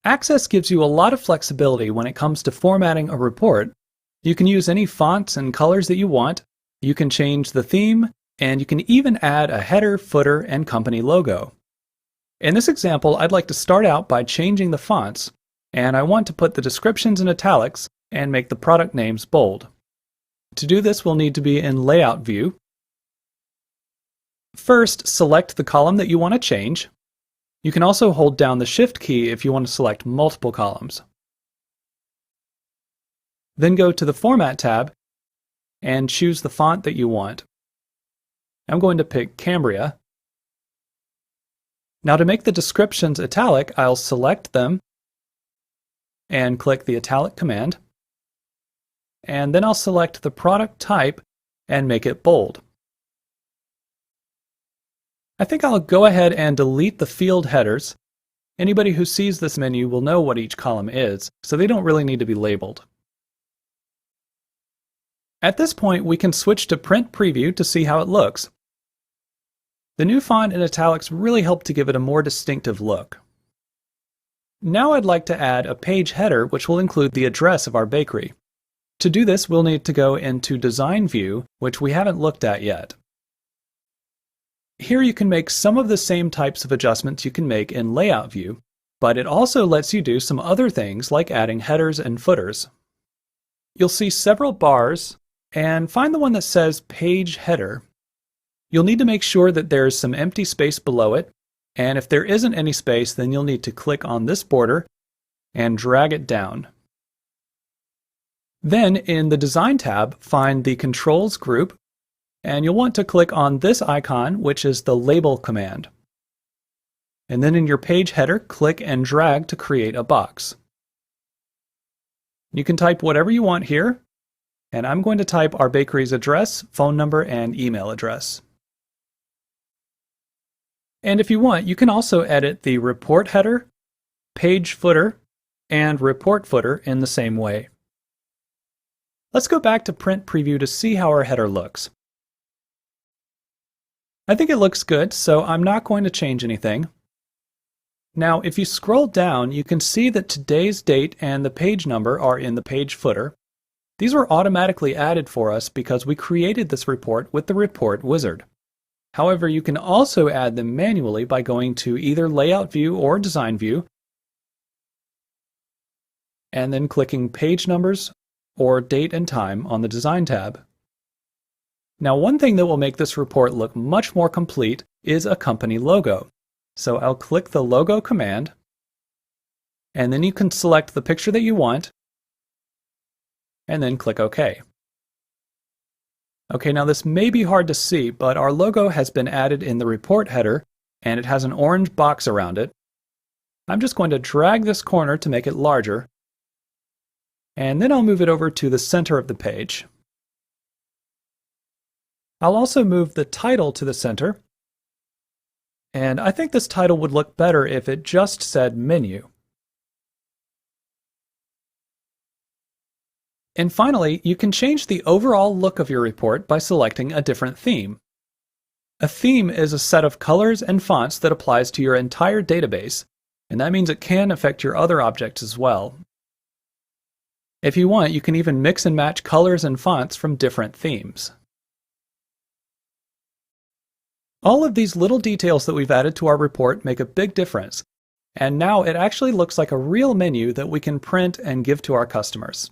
Access gives you a lot of flexibility when it comes to formatting a report. You can use any fonts and colors that you want, you can change the theme, and you can even add a header, footer, and company logo. In this example, I'd like to start out by changing the fonts, and I want to put the descriptions in italics and make the product names bold. To do this, we'll need to be in Layout View. First, select the column that you want to change. You can also hold down the Shift key if you want to select multiple columns. Then go to the Format tab and choose the font that you want. I'm going to pick Cambria. Now to make the descriptions italic, I'll select them and click the Italic command. And then I'll select the product type and make it bold. I think I'll go ahead and delete the field headers. Anybody who sees this menu will know what each column is, so they don't really need to be labeled. At this point, we can switch to Print Preview to see how it looks. The new font in italics really helped to give it a more distinctive look. Now I'd like to add a page header which will include the address of our bakery. To do this, we'll need to go into Design View, which we haven't looked at yet. Here you can make some of the same types of adjustments you can make in Layout View, but it also lets you do some other things like adding headers and footers. You'll see several bars, and find the one that says Page Header. You'll need to make sure that there's some empty space below it, and if there isn't any space, then you'll need to click on this border and drag it down. Then in the Design tab, find the Controls group, and you'll want to click on this icon, which is the Label command. And then in your page header, click and drag to create a box. You can type whatever you want here, and I'm going to type our bakery's address, phone number, and email address. And if you want, you can also edit the report header, page footer, and report footer in the same way. Let's go back to Print Preview to see how our header looks. I think it looks good, so I'm not going to change anything. Now, if you scroll down, you can see that today's date and the page number are in the page footer. These were automatically added for us because we created this report with the Report Wizard. However, you can also add them manually by going to either Layout View or Design View, and then clicking Page Numbers or Date and Time on the Design tab. Now, one thing that will make this report look much more complete is a company logo. So I'll click the Logo command, and then you can select the picture that you want, and then click OK. Okay, now this may be hard to see, but our logo has been added in the report header, and it has an orange box around it. I'm just going to drag this corner to make it larger, and then I'll move it over to the center of the page. I'll also move the title to the center, and I think this title would look better if it just said Menu. And finally, you can change the overall look of your report by selecting a different theme. A theme is a set of colors and fonts that applies to your entire database, and that means it can affect your other objects as well. If you want, you can even mix and match colors and fonts from different themes. All of these little details that we've added to our report make a big difference, and now it actually looks like a real menu that we can print and give to our customers.